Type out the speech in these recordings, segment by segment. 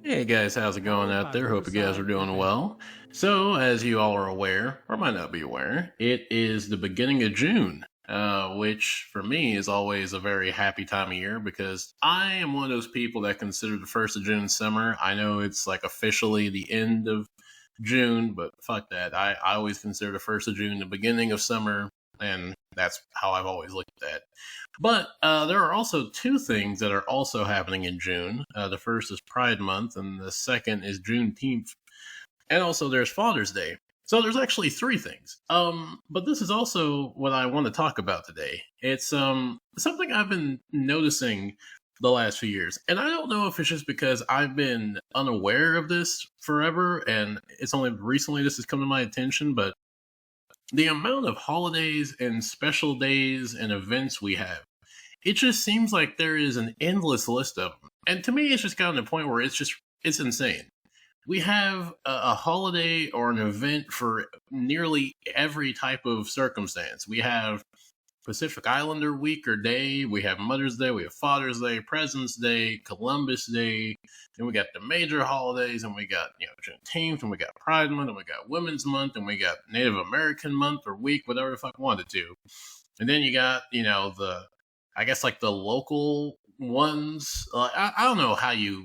Hey guys, how's it going out there? Hope you guys are doing well. So, as you all are aware, or might not be aware, it is the beginning of June, which for me is always a very happy time of year because I am one of those people that consider the 1st of June summer. I know it's like officially the end of June, but fuck that. I always consider the 1st of June the beginning of summer, and that's how I've always looked at it. But there are also two things that are also happening in June. The first is Pride Month, and the second is Juneteenth. And also there's Father's Day. So there's actually three things. But this is also what I want to talk about today. It's something I've been noticing the last few years. And I don't know if it's just because I've been unaware of this forever and it's only recently this has come to my attention, but the amount of holidays and special days and events we have, it just seems like there is an endless list of them. And to me, it's just gotten to the point where it's insane. We have a holiday or an event for nearly every type of circumstance. We have Pacific Islander week or day. We have Mother's Day. We have Father's Day, President's Day, Columbus Day. Then we got the major holidays, and we got Juneteenth, and we got Pride Month, and we got Women's Month, and we got Native American Month or week, whatever the fuck wanted to. And then you got the I guess like the local ones. I don't know how you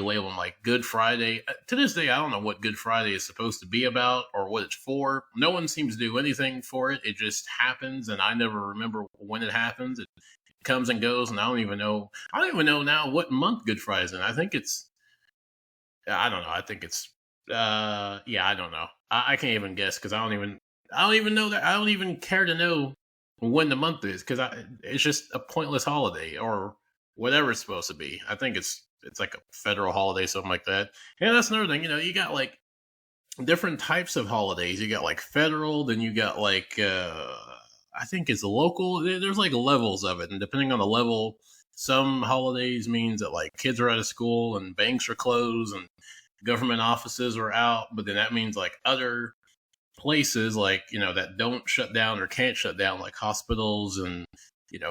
label them, like Good Friday. To this day, I don't know what Good Friday is supposed to be about or what it's for. No one seems to do anything for it. It just happens, and I never remember when it happens. It comes and goes, and I don't even know. I don't even know now what month Good Friday is in. I think it's. I don't know. I think it's. Yeah, I don't know. I can't even guess because I don't even. I don't even know that. I don't even care to know when the month is because it's just a pointless holiday or whatever it's supposed to be. I think it's like a federal holiday, something like that. And that's another thing. You got like different types of holidays. You got like federal, then you got like I think it's local. There's like levels of it, and depending on the level, some holidays means that like kids are out of school and banks are closed and government offices are out, but then that means like other places like that don't shut down or can't shut down, like hospitals and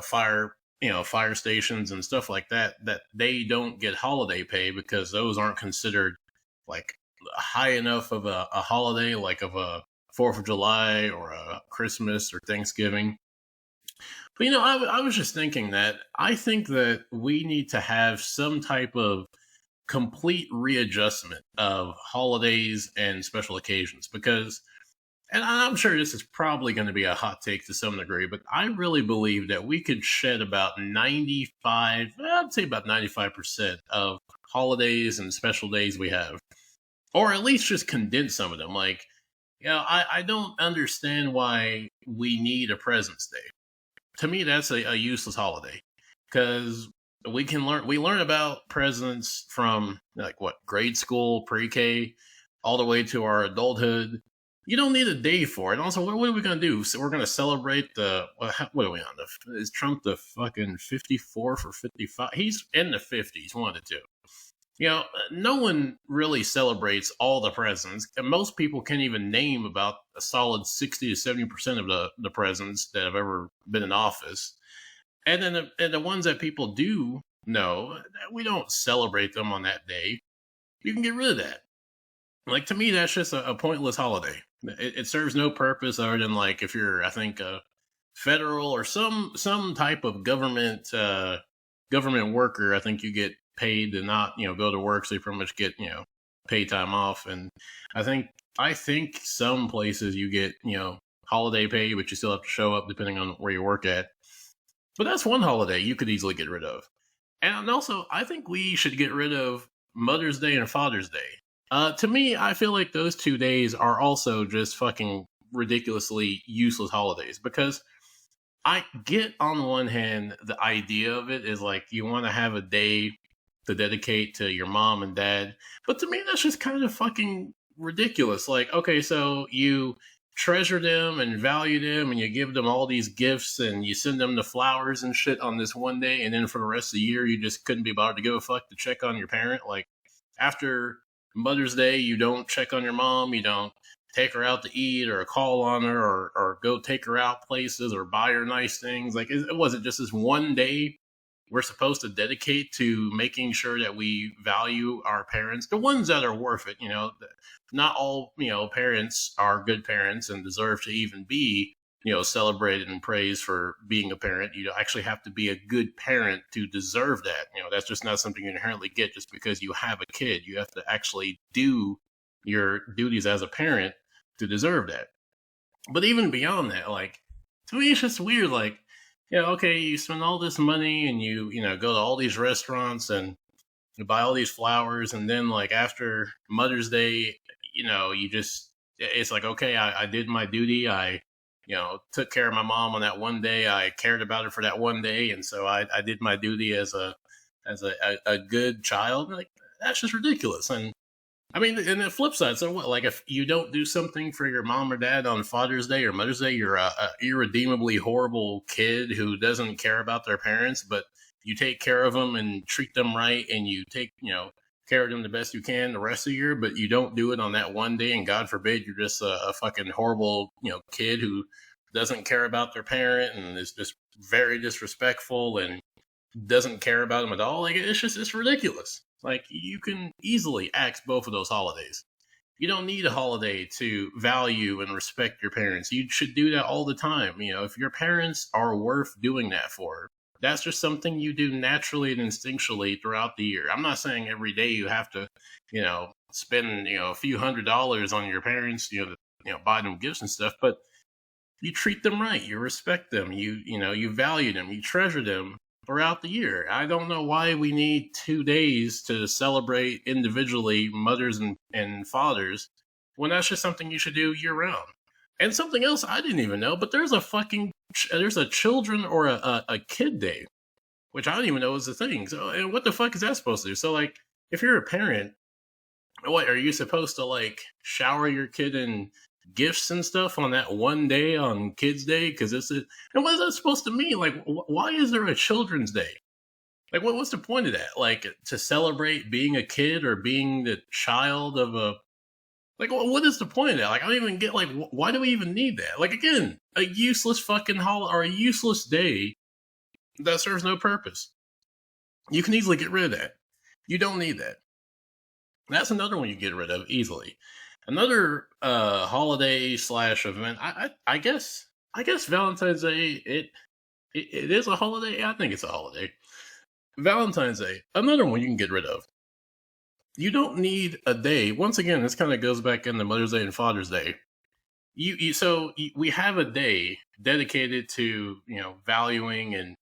fire fire stations and stuff like that they don't get holiday pay because those aren't considered like high enough of a holiday, like of a Fourth of July or a Christmas or Thanksgiving. But I was just thinking that I think that we need to have some type of complete readjustment of holidays and special occasions because, and I'm sure this is probably going to be a hot take to some degree, but I really believe that we could shed about 95, I'd say about 95% of holidays and special days we have, or at least just condense some of them. Like, I don't understand why we need a President's Day. To me, that's a useless holiday because we learn about presidents from like what, grade school, pre-K, all the way to our adulthood. You don't need a day for it. Also, what are we going to do? So we're going to celebrate what are we on? Is Trump the fucking 54th or 55? He's in the 50s, one of the two. No one really celebrates all the presidents. And most people can't even name about a solid 60 to 70% of the presidents that have ever been in office. And then the ones that people do know, we don't celebrate them on that day. You can get rid of that. Like, to me, that's just a pointless holiday. It serves no purpose other than like if you're, I think, a federal or some type of government worker. I think you get paid to not go to work, so you pretty much get pay time off. And I think some places you get holiday pay, but you still have to show up depending on where you work at. But that's one holiday you could easily get rid of. And also, I think we should get rid of Mother's Day and Father's Day. To me, I feel like those 2 days are also just fucking ridiculously useless holidays because I get on one hand the idea of it is like you want to have a day to dedicate to your mom and dad, but to me that's just kind of fucking ridiculous. Like, okay, so you treasure them and value them and you give them all these gifts and you send them the flowers and shit on this one day, and then for the rest of the year you just couldn't be bothered to give a fuck to check on your parent. Like, after Mother's Day, you don't check on your mom, you don't take her out to eat or call on her or go take her out places or buy her nice things. Like, it wasn't just this one day we're supposed to dedicate to making sure that we value our parents, the ones that are worth it. Not all, parents are good parents and deserve to even be, celebrated and praised for being a parent. You actually have to be a good parent to deserve that. That's just not something you inherently get just because you have a kid. You have to actually do your duties as a parent to deserve that. But even beyond that, like, to me, it's just weird. Like, okay, you spend all this money and you go to all these restaurants and you buy all these flowers, and then like after Mother's Day, you just it's like, okay, I did my duty. I took care of my mom on that one day. I cared about her for that one day, and so I did my duty as a good child. Like, that's just ridiculous. And I mean, and the flip side, so what? Like, if you don't do something for your mom or dad on Father's Day or Mother's Day, you're a irredeemably horrible kid who doesn't care about their parents. But you take care of them and treat them right, and you take care of them the best you can the rest of the year. But you don't do it on that one day, and God forbid you're just a fucking horrible kid who doesn't care about their parent and is just very disrespectful and doesn't care about them at all. Like, it's ridiculous. Like, you can easily axe both of those holidays. You don't need a holiday to value and respect your parents. You should do that all the time. If your parents are worth doing that for, that's just something you do naturally and instinctually throughout the year. I'm not saying every day you have to, spend, a few $100s on your parents, buy them gifts and stuff, but you treat them right. You respect them. You value them. You treasure them throughout the year. I don't know why we need 2 days to celebrate individually mothers and fathers when that's just something you should do year round. And something else I didn't even know, but there's a children or a kid day, which I don't even know is a thing. So, and what the fuck is that supposed to do? So, like, if you're a parent, what are you supposed to, like, shower your kid in gifts and stuff on that one day on Kids Day? Because and what is that supposed to mean? Like, why is there a Children's Day? Like, what's the point of that? Like, to celebrate being a kid or being the child of a, like, what is the point of that? Like, I don't even get, like, why do we even need that? Like, again, a useless fucking holiday or a useless day that serves no purpose. You can easily get rid of that. You don't need that. That's another one you get rid of easily. Another holiday / event. I guess Valentine's Day. It is a holiday. I think it's a holiday. Valentine's Day. Another one you can get rid of. You don't need a day. Once again, this kind of goes back into Mother's Day and Father's Day. We have a day dedicated to valuing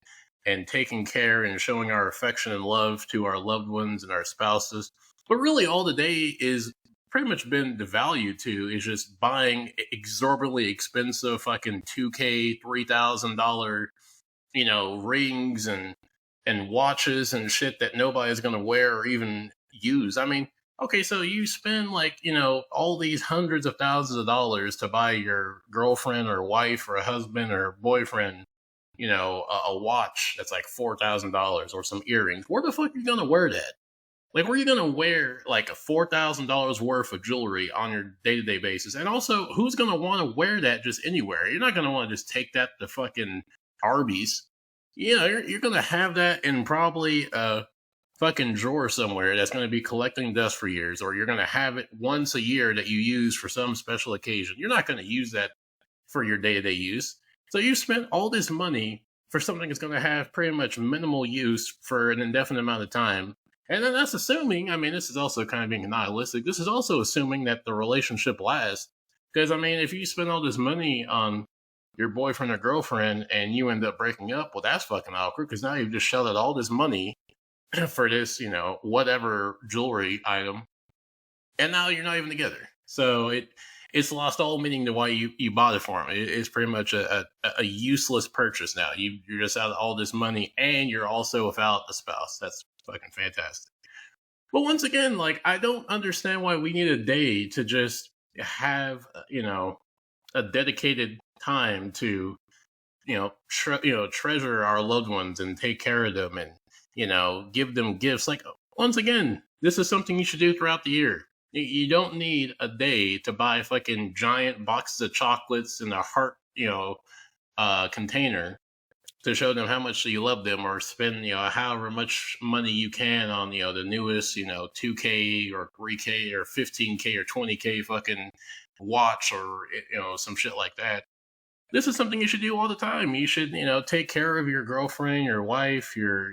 and taking care and showing our affection and love to our loved ones and our spouses. But really, all the day is pretty much been devalued to is just buying exorbitantly expensive fucking $2K, $3,000, rings and watches and shit that nobody's gonna wear or even use. I mean, okay, so you spend like, all these hundreds of thousands of dollars to buy your girlfriend or wife or a husband or boyfriend, a watch that's like $4,000 or some earrings. Where the fuck are you gonna wear that? Like, where are you going to wear like a $4,000 worth of jewelry on your day-to-day basis? And also, who's going to want to wear that just anywhere? You're not going to want to just take that to fucking Arby's. You're going to have that in probably a fucking drawer somewhere that's going to be collecting dust for years, or you're going to have it once a year that you use for some special occasion. You're not going to use that for your day-to-day use. So you spent all this money for something that's going to have pretty much minimal use for an indefinite amount of time. And then that's assuming, I mean, this is also kind of being nihilistic. This is also assuming that the relationship lasts. Because, I mean, if you spend all this money on your boyfriend or girlfriend and you end up breaking up, well, that's fucking awkward because now you've just shelled out all this money for this, whatever jewelry item. And now you're not even together. So it's lost all meaning to why you bought it for him. It's pretty much a useless purchase now. You're just out of all this money and you're also without a spouse. That's fucking fantastic. But once again, like, I don't understand why we need a day to just have, a dedicated time to, treasure our loved ones and take care of them and, give them gifts. Like, once again, this is something you should do throughout the year. You don't need a day to buy fucking giant boxes of chocolates in a heart, container to show them how much you love them, or spend, however much money you can on, the newest, 2K or 3K or 15K or 20K fucking watch, or, some shit like that. This is something you should do all the time. You should, take care of your girlfriend, your wife, your,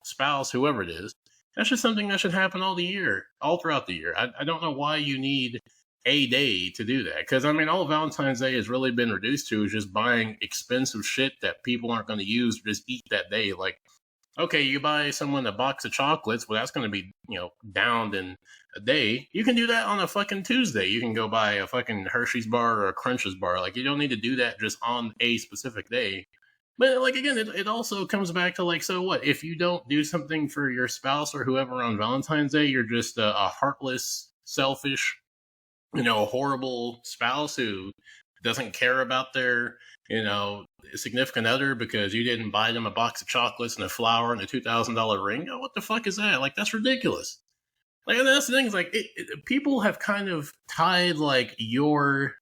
spouse, whoever it is. That's just something that should happen all the year, all throughout the year. I don't know why you need a day to do that. Because, I mean, all Valentine's Day has really been reduced to is just buying expensive shit that people aren't going to use or just eat that day. Like, okay, you buy someone a box of chocolates, well, that's going to be, downed in a day. You can do that on a fucking Tuesday. You can go buy a fucking Hershey's bar or a Crunches bar. Like, you don't need to do that just on a specific day. But, like, again, it also comes back to, like, so what? If you don't do something for your spouse or whoever on Valentine's Day, you're just a heartless, selfish, horrible spouse who doesn't care about their, significant other because you didn't buy them a box of chocolates and a flower and a $2,000 ring. Oh, what the fuck is that? Like, that's ridiculous. Like, and that's the thing is, like, people have kind of tied, like, your,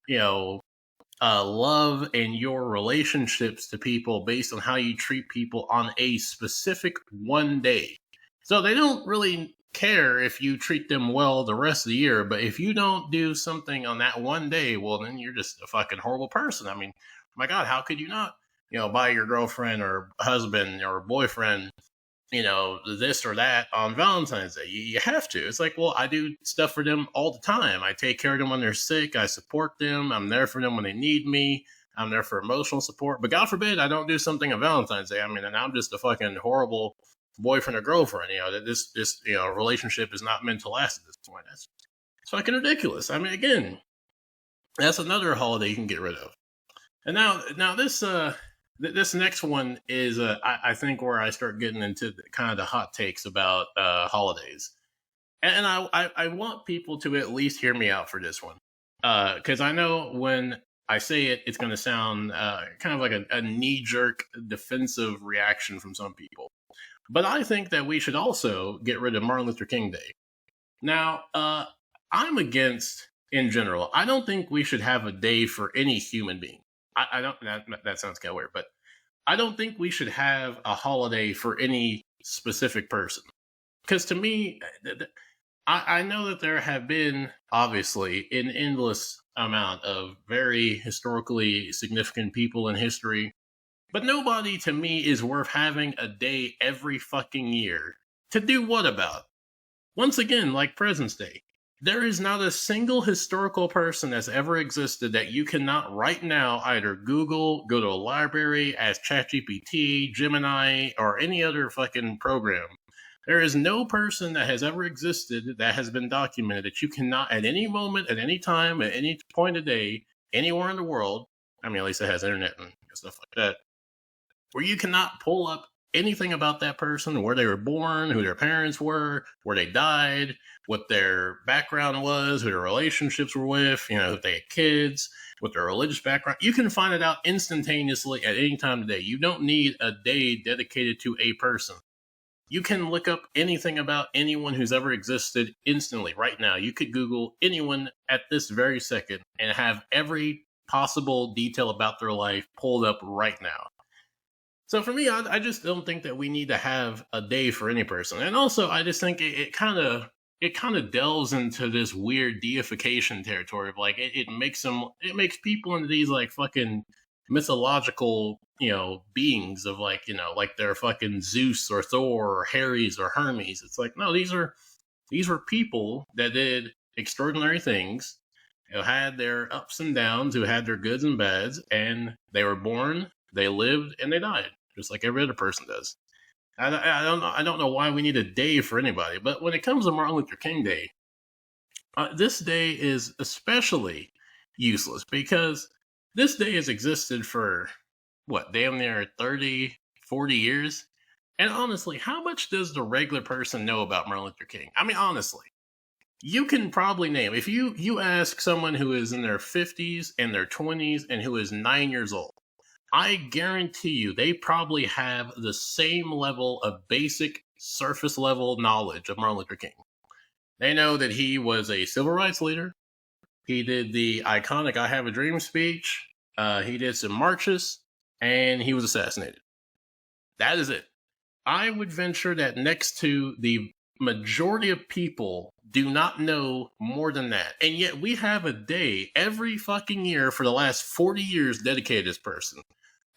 love and your relationships to people based on how you treat people on a specific one day. So they don't really care if you treat them well the rest of the year, but if you don't do something on that one day, well, then you're just a fucking horrible person. I mean, my God, how could you not, buy your girlfriend or husband or boyfriend, this or that on Valentine's Day? You have to. It's like, well, I do stuff for them all the time. I take care of them when they're sick. I support them. I'm there for them when they need me. I'm there for emotional support. But God forbid I don't do something on Valentine's Day. I mean, and I'm just a fucking horrible boyfriend or girlfriend. That this relationship is not meant to last at this point. That's fucking ridiculous. I mean, again, that's another holiday you can get rid of. And now this next one is I think where I start getting into kind of the hot takes about holidays, and I want people to at least hear me out for this one, because I know when I say it, it's going to sound kind of like a knee-jerk defensive reaction from some people. But I think that we should also get rid of Martin Luther King Day. Now, I'm against, in general, I don't think we should have a day for any human being. I don't, that sounds kind of weird, but I don't think we should have a holiday for any specific person. Because to me, I know that there have been, obviously, an endless amount of very historically significant people in history. But nobody, to me, is worth having a day every fucking year. To do what about? Once again, like President's Day, there is not a single historical person that's ever existed that you cannot right now either Google, go to a library, ask ChatGPT, Gemini, or any other fucking program. There is no person that has ever existed that has been documented that you cannot, at any moment, at any time, at any point of day, anywhere in the world, I mean, at least it has internet and stuff like that, where you cannot pull up anything about that person, where they were born, who their parents were, where they died, what their background was, who their relationships were with, if they had kids, what their religious background. You can find it out instantaneously at any time of day. You don't need a day dedicated to a person. You can look up anything about anyone who's ever existed instantly, right now. You could Google anyone at this very second and have every possible detail about their life pulled up right now. So for me, I just don't think that we need to have a day for any person. And also, I just think it kind of delves into this weird deification territory of like it makes people into these like fucking mythological beings of like like they're fucking Zeus or Thor or Ares or Hermes. It's like, no, these were people that did extraordinary things, who had their ups and downs, who had their goods and bads, and they were born, they lived, and they died, just like every other person does. I don't know why we need a day for anybody, but when it comes to Martin Luther King Day, this day is especially useless because this day has existed for damn near 30, 40 years. And honestly, how much does the regular person know about Martin Luther King? I mean, honestly, you can probably name, if you ask someone who is in their 50s and their 20s and who is 9 years old, I guarantee you they probably have the same level of basic surface level knowledge of Martin Luther King. They know that he was a civil rights leader. He did the iconic I Have a Dream speech. He did some marches, and he was assassinated. That is it. I would venture that next to the majority of people do not know more than that. And yet we have a day every fucking year for the last 40 years dedicated to this person.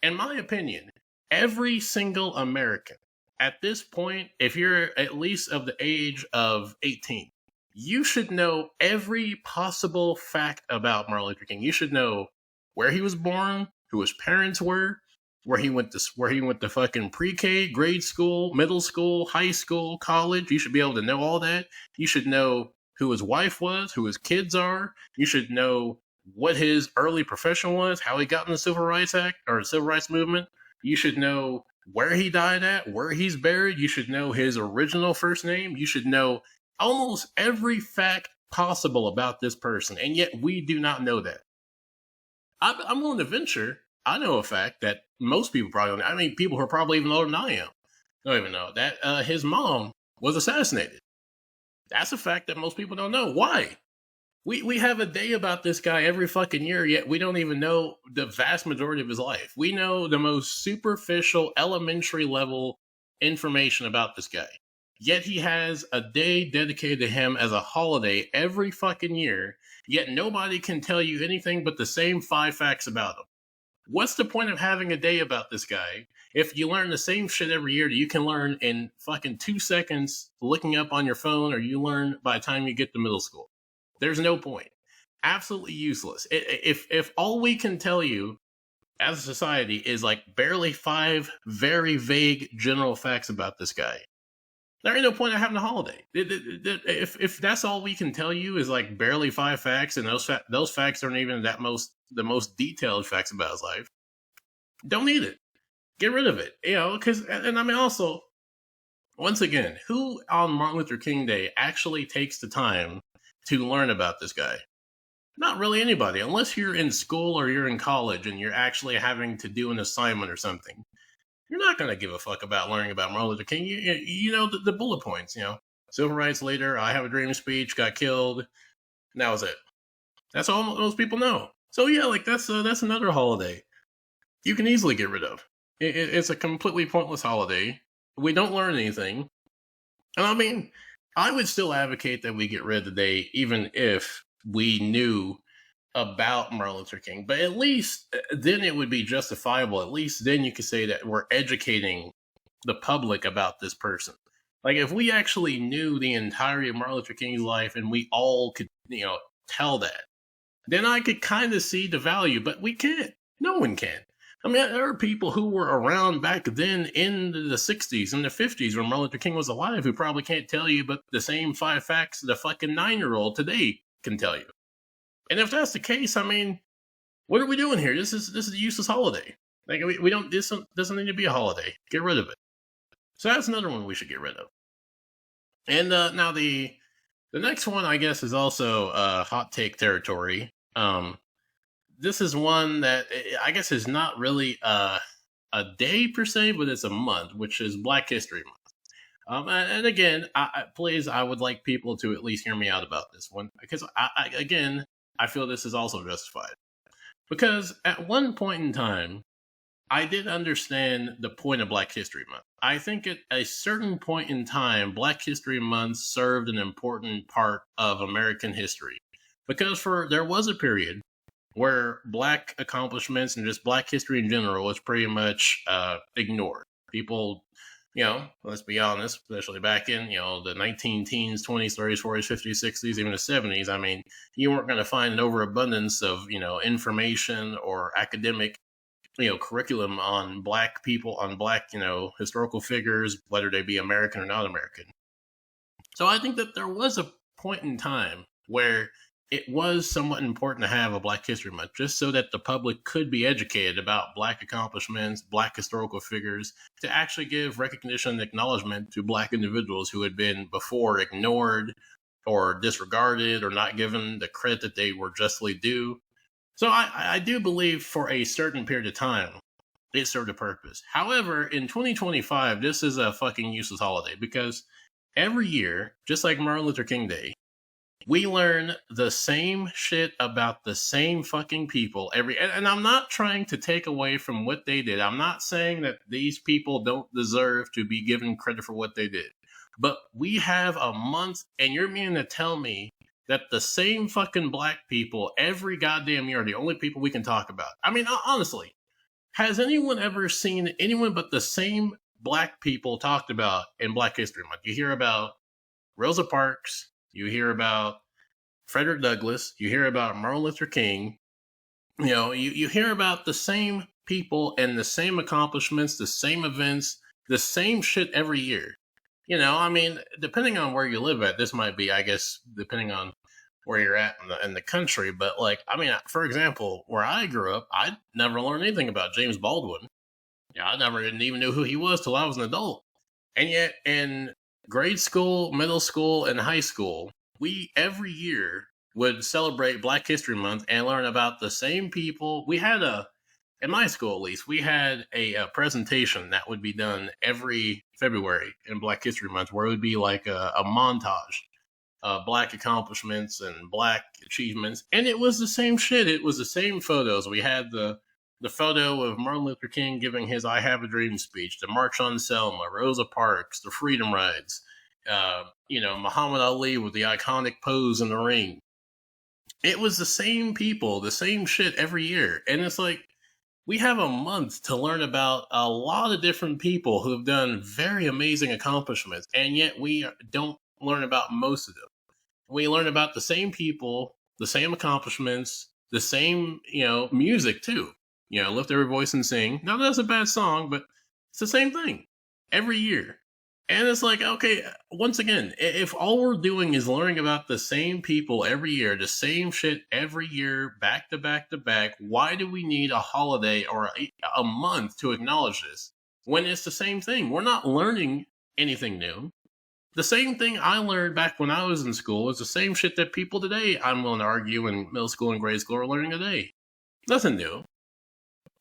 In my opinion, every single American at this point, if you're at least of the age of 18, you should know every possible fact about Martin Luther King. You should know where he was born, who his parents were, where he went to fucking pre-K, grade school, middle school, high school, college. You should be able to know all that. You should know who his wife was, who his kids are. You should know what his early profession was, how he got in the Civil Rights Act or Civil Rights Movement. You should know where he died at, where he's buried. You should know his original first name. You should know almost every fact possible about this person, and yet we do not know that. I'm willing to venture I know a fact that most people probably don't know. I mean, people who are probably even older than I am don't even know that his mom was assassinated. That's a fact that most people don't know. Why? We have a day about this guy every fucking year, yet we don't even know the vast majority of his life. We know the most superficial, elementary level information about this guy. Yet he has a day dedicated to him as a holiday every fucking year, yet nobody can tell you anything but the same 5 facts about him. What's the point of having a day about this guy if you learn the same shit every year that you can learn in fucking 2 seconds looking up on your phone, or you learn by the time you get to middle school? There's no point. Absolutely useless. If all we can tell you as a society is like barely 5 very vague general facts about this guy, there ain't no point in having a holiday. If that's all we can tell you is like barely 5 facts, and those facts aren't even the most detailed facts about his life, don't need it. Get rid of it. Because, and I mean, also, once again, who on Martin Luther King Day actually takes the time to learn about this guy? Not really anybody, unless you're in school or you're in college and you're actually having to do an assignment or something. You're not going to give a fuck about learning about Martin Luther King. You know the bullet points, Civil rights leader, I have a dream speech, got killed. And that was it. That's all most people know. So yeah, like that's another holiday you can easily get rid of. It's a completely pointless holiday. We don't learn anything. And I mean, I would still advocate that we get rid of the day, even if we knew about Martin Luther King. But at least then it would be justifiable. At least then you could say that we're educating the public about this person. Like if we actually knew the entirety of Martin Luther King's life and we all could, tell that, then I could kind of see the value, but we can't. No one can. I mean, there are people who were around back then in the 60s and the 50s when Martin Luther King was alive who probably can't tell you but the same 5 facts the fucking 9-year-old today can tell you. And if that's the case, I mean, what are we doing here? This is a useless holiday. Like we don't. This doesn't need to be a holiday. Get rid of it. So that's another one we should get rid of. And now the next one, I guess, is also hot take territory. This is one that I guess is not really a day per se, but it's a month, which is Black History Month. And again, I would like people to at least hear me out about this one, because I feel this is also justified. Because at one point in time, I did understand the point of Black History Month. I think at a certain point in time, Black History Month served an important part of American history. Because there was a period where Black accomplishments and just Black history in general was pretty much ignored. People, let's be honest, especially back in, the 19 teens, 20s, 30s, 40s, 50s, 60s, even the 70s, I mean, you weren't going to find an overabundance of, information or academic, curriculum on Black people, on Black, historical figures, whether they be American or not American. So I think that there was a point in time where it was somewhat important to have a Black History Month, just so that the public could be educated about Black accomplishments, Black historical figures, to actually give recognition and acknowledgement to Black individuals who had been before ignored or disregarded or not given the credit that they were justly due. So I do believe for a certain period of time, it served a purpose. However, in 2025, this is a fucking useless holiday, because every year, just like Martin Luther King Day, We learn the same shit about the same fucking people and I'm not trying to take away from what they did. I'm not saying that these people don't deserve to be given credit for what they did. But we have a month and you're meaning to tell me that the same fucking black people every goddamn year are the only people we can talk about. I mean, honestly, has anyone ever seen anyone but the same black people talked about in Black History Month? You hear about Rosa Parks, you hear about Frederick Douglass, you hear about Martin Luther King, you hear about the same people and the same accomplishments, the same events, the same shit every year. I mean, depending on where you live at, this might be, I guess, depending on where you're at in the country. But like, I mean, for example, where I grew up, I never learned anything about James Baldwin. I never even knew who he was till I was an adult. And yet, in grade school, middle school, and high school, we every year would celebrate Black History Month and learn about the same people. In my school at least, we had a presentation that would be done every February in Black History Month where it would be like a montage of Black accomplishments and Black achievements. And it was the same shit. It was the same photos. We had the photo of Martin Luther King giving his "I Have a Dream" speech, the March on Selma, Rosa Parks, the Freedom Rides, Muhammad Ali with the iconic pose in the ring. It was the same people, the same shit every year. And it's like, we have a month to learn about a lot of different people who have done very amazing accomplishments, and yet we don't learn about most of them. We learn about the same people, the same accomplishments, the same, music too. Lift every voice and sing. Now that's a bad song, but it's the same thing every year. And it's like, okay, once again, if all we're doing is learning about the same people every year, the same shit every year, back to back to back, why do we need a holiday or a month to acknowledge this when it's the same thing? We're not learning anything new. The same thing I learned back when I was in school is the same shit that people today, I'm willing to argue, in middle school and grade school are learning today. Nothing new.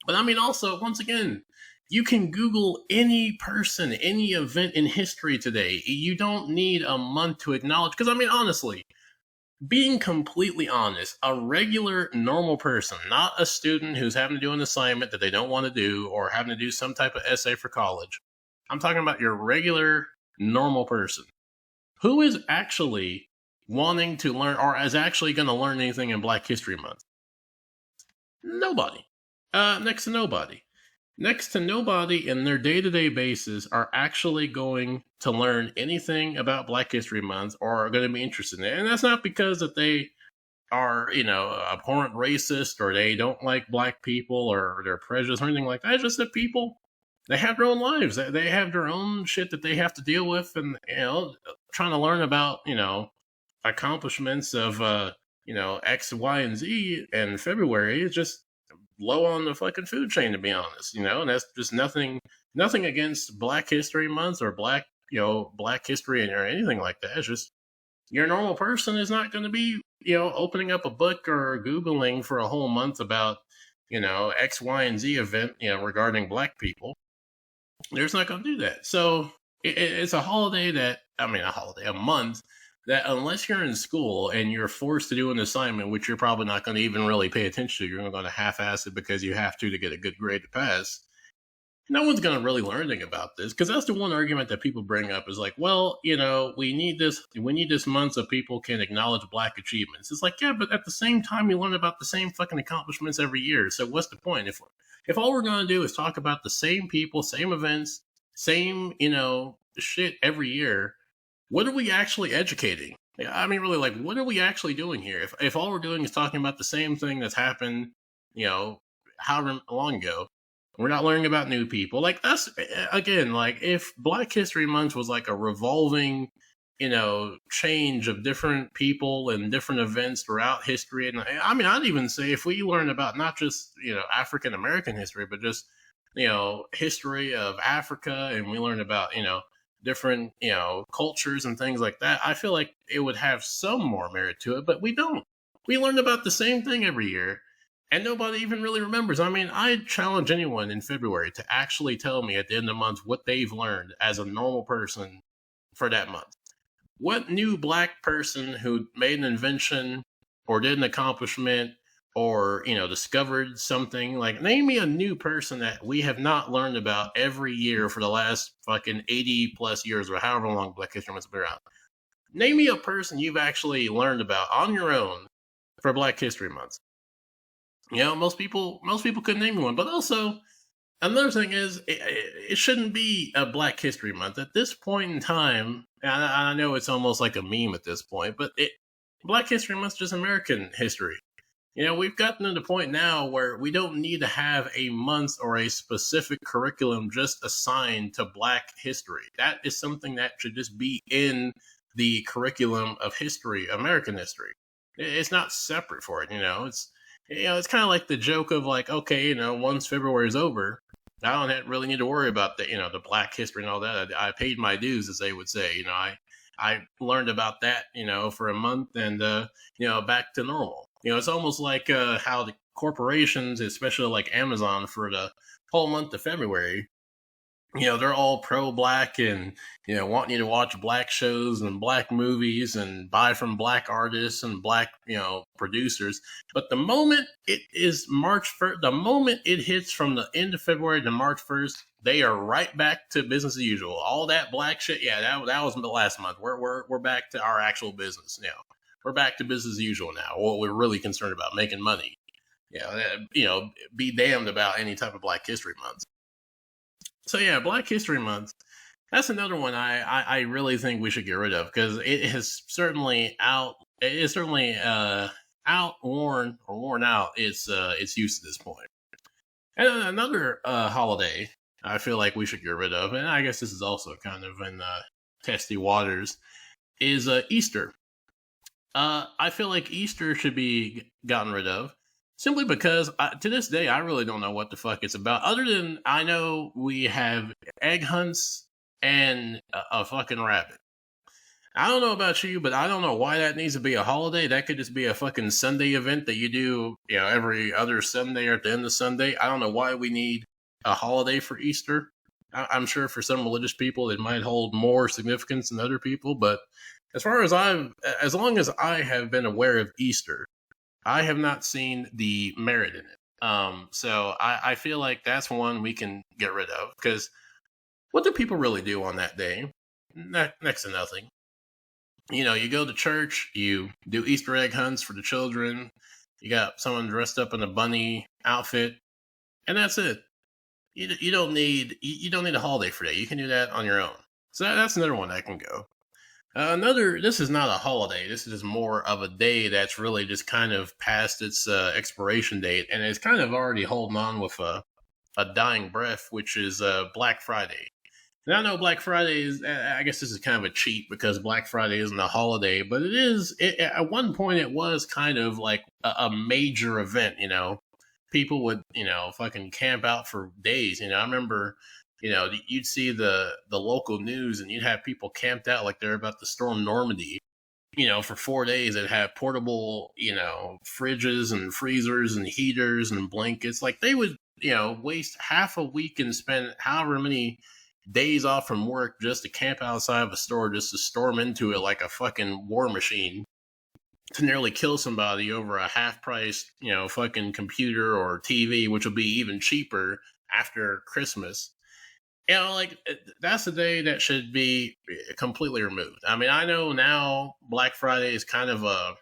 But I mean, also, once again, you can Google any person, any event in history today. You don't need a month to acknowledge. Because, I mean, honestly, being completely honest, a regular, normal person, not a student who's having to do an assignment that they don't want to do or having to do some type of essay for college. I'm talking about your regular, normal person who is actually wanting to learn or is actually going to learn anything in Black History Month. Nobody. Next to nobody. Next to nobody in their day-to-day basis are actually going to learn anything about Black History Month or are going to be interested in it. And that's not because that they are, abhorrent racist or they don't like black people or they're prejudiced or anything like that. It's just that people, they have their own lives. They have their own shit that they have to deal with, and trying to learn about accomplishments of X, Y, and Z in February is just low on the fucking food chain, to be honest. And that's just nothing against Black History Month or Black history or anything like that. It's just your normal person is not going to be opening up a book or Googling for a whole month about X, Y, and Z event regarding black people. They're just not going to do that. So it's a holiday a month that unless you're in school and you're forced to do an assignment, which you're probably not going to even really pay attention to, you're going to half-ass it because you have to get a good grade to pass. No one's going to really learn anything about this, because that's the one argument that people bring up is like, well, we need this month so people can acknowledge black achievements. It's like, yeah, but at the same time, you learn about the same fucking accomplishments every year. So what's the point? If all we're going to do is talk about the same people, same events, same, shit every year, what are we actually educating? I mean, really, like, what are we actually doing here? If all we're doing is talking about the same thing that's happened, however long ago, we're not learning about new people. Like, that's, again, like, if Black History Month was like a revolving, change of different people and different events throughout history. And I mean, I'd even say if we learn about not just, African American history, but just, history of Africa, and we learn about, different, cultures and things like that, I feel like it would have some more merit to it, but we don't. We learn about the same thing every year, and nobody even really remembers. I mean, I challenge anyone in February to actually tell me at the end of the month what they've learned as a normal person for that month. what new black person who made an invention or did an accomplishment or discovered something, like name me a new person that we have not learned about every year for the last fucking 80 plus years or however long Black History Month's been around. Name me a person you've actually learned about on your own for Black History Month. Most people couldn't name one. But also, another thing is, it shouldn't be a Black History Month at this point in time. And I know it's almost like a meme at this point, but Black History Month is just American history. We've gotten to the point now where we don't need to have a month or a specific curriculum just assigned to Black history. That is something that should just be in the curriculum of history, American history. It's not separate for it. It's kind of like the joke of like, okay, once February is over, I don't really need to worry about the Black history and all that. I paid my dues, as they would say. I learned about that, for a month, and back to normal. It's almost like how the corporations, especially like Amazon, for the whole month of February, they're all pro-black and wanting you to watch black shows and black movies and buy from black artists and black producers. But the moment it is March 1st, the moment it hits from the end of February to March 1st, they are right back to business as usual. All that black shit, yeah, that was the last month. We're back to our actual business now. We're back to business as usual now. What we're really concerned about, making money. Be damned about any type of Black History Month. So yeah, Black History Month. That's another one I really think we should get rid of, because it is certainly outworn or worn out its use at this point. And another holiday I feel like we should get rid of, and I guess this is also kind of in testy waters, is Easter. I feel like Easter should be gotten rid of, simply because to this day I really don't know what the fuck it's about. Other than I know we have egg hunts and a fucking rabbit. I don't know about you, but I don't know why that needs to be a holiday. That could just be a fucking Sunday event that you do, every other Sunday or at the end of Sunday. I don't know why we need a holiday for Easter. I'm sure for some religious people it might hold more significance than other people, but as long as I have been aware of Easter, I have not seen the merit in it. So I feel like that's one we can get rid of, because what do people really do on that day? Next to nothing. You go to church, you do Easter egg hunts for the children, you got someone dressed up in a bunny outfit, and that's it. You don't need a holiday for that. You can do that on your own. So that's another one that can go. This is not a holiday. This is more of a day that's really just kind of past its expiration date, and it's kind of already holding on with a dying breath, which is Black Friday. And I know Black Friday is, I guess this is kind of a cheat because Black Friday isn't a holiday, but it is, at one point it was kind of like a major event, People would, fucking camp out for days. I remember, you'd see the local news and you'd have people camped out like they're about to storm Normandy, for 4 days. They'd have portable, fridges and freezers and heaters and blankets. Like they would, waste half a week and spend however many days off from work just to camp outside of a store, just to storm into it like a fucking war machine, to nearly kill somebody over a half-priced, fucking computer or TV, which will be even cheaper after Christmas. Like, that's the day that should be completely removed. I mean, I know now Black Friday is kind of a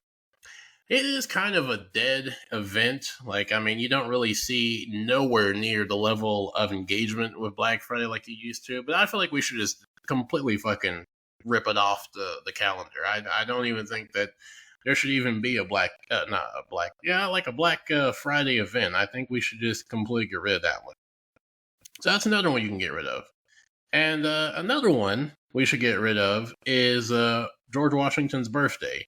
dead event. Like, I mean, you don't really see nowhere near the level of engagement with Black Friday like you used to, but I feel like we should just completely fucking rip it off the calendar. I don't even think that there should even be a Black Friday event. I think we should just completely get rid of that one. So that's another one you can get rid of. And another one we should get rid of is George Washington's birthday.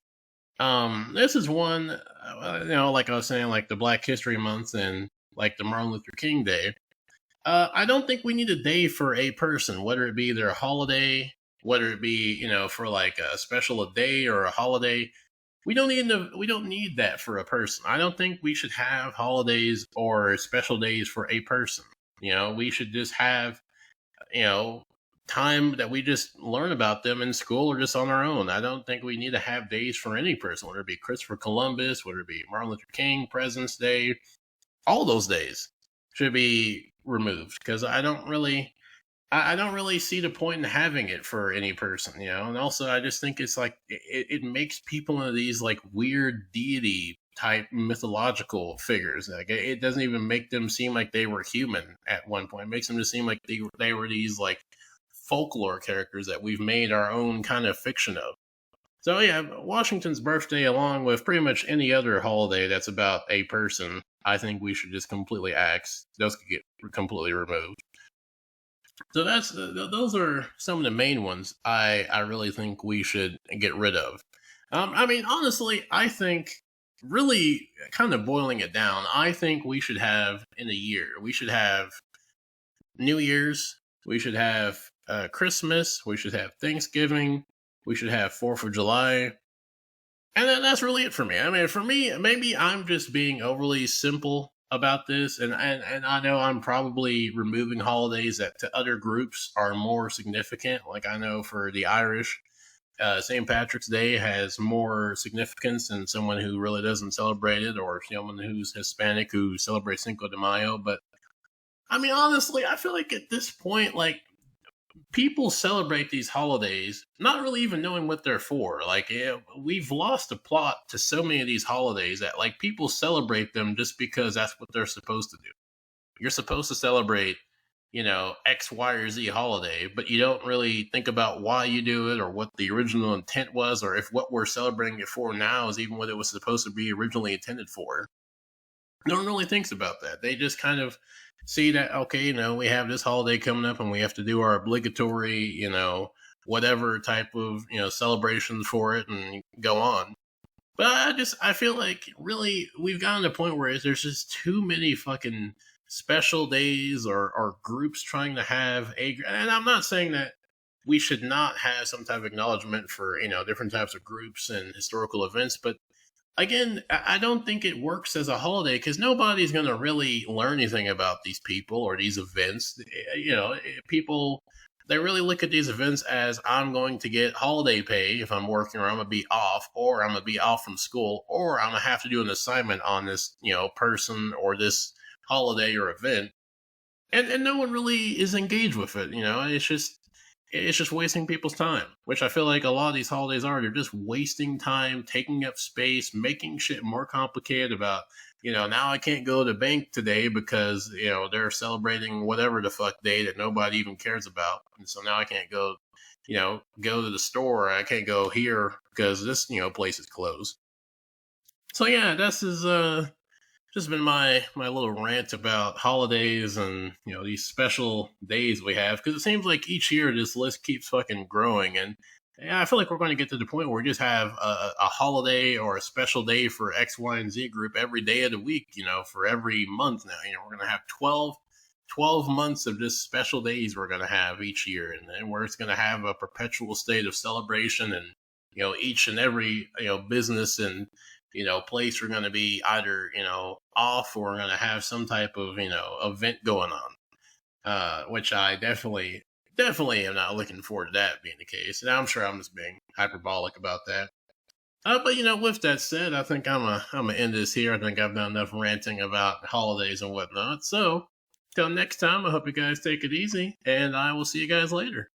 This is one, like I was saying, like the Black History Month and like the Martin Luther King Day. I don't think we need a day for a person, whether it be their holiday, whether it be, for like a special day or a holiday. We don't need that for a person. I don't think we should have holidays or special days for a person. We should just have, time that we just learn about them in school or just on our own. I don't think we need to have days for any person, whether it be Christopher Columbus, whether it be Martin Luther King, President's Day. All those days should be removed because I don't really see the point in having it for any person, you know. And also, I just think it's like it makes people into these like weird deity type mythological figures. Like it doesn't even make them seem like they were human at one point. It makes them just seem like they were these like folklore characters that we've made our own kind of fiction of. So yeah, Washington's birthday, along with pretty much any other holiday that's about a person, I think we should just completely axe. Those could get completely removed. So those are some of the main ones I really think we should get rid of. I mean, honestly, I think really kind of boiling it down, I think we should have in a year, we should have New Year's, we should have Christmas, we should have Thanksgiving, we should have 4th of July, and that's really it for me. I mean, for me, maybe I'm just being overly simple about this, and I know I'm probably removing holidays that to other groups are more significant. Like I know for the Irish, St. Patrick's Day has more significance than someone who really doesn't celebrate it, or someone who's Hispanic who celebrates Cinco de Mayo. But I mean, honestly, I feel like at this point, like people celebrate these holidays not really even knowing what they're for. Like we've lost the plot to so many of these holidays that like people celebrate them just because that's what they're supposed to do. You're supposed to celebrate, X, Y, or Z holiday, but you don't really think about why you do it or what the original intent was, or if what we're celebrating it for now is even what it was supposed to be originally intended for. No one really thinks about that. They just kind of see that, okay, we have this holiday coming up and we have to do our obligatory, whatever type of, celebrations for it and go on. But I feel like really we've gotten to a point where there's just too many fucking special days or groups trying to have and I'm not saying that we should not have some type of acknowledgement for, different types of groups and historical events, but again, I don't think it works as a holiday because nobody's going to really learn anything about these people or these events. People, they really look at these events as I'm going to get holiday pay if I'm working, or I'm going to be off, or I'm going to be off from school, or I'm going to have to do an assignment on this, person or this holiday or event. And no one really is engaged with it. It's just wasting people's time, which I feel like a lot of these holidays are. They're just wasting time, taking up space, making shit more complicated about, now I can't go to the bank today because, they're celebrating whatever the fuck day that nobody even cares about. And so now I can't go, go to the store. I can't go here because this, place is closed. So yeah, this is just been my little rant about holidays and these special days we have, because it seems like each year this list keeps fucking growing, and yeah, I feel like we're going to get to the point where we just have a holiday or a special day for X, Y, and Z group every day of the week, for every month now. We're going to have 12 months of just special days we're going to have each year, and then where it's going to have a perpetual state of celebration, and each and every business and place are going to be either, off, or we're going to have some type of, event going on. Which I definitely am not looking forward to that being the case. And I'm sure I'm just being hyperbolic about that. But with that said, I think I'm gonna end this here. I think I've done enough ranting about holidays and whatnot. So till next time, I hope you guys take it easy, and I will see you guys later.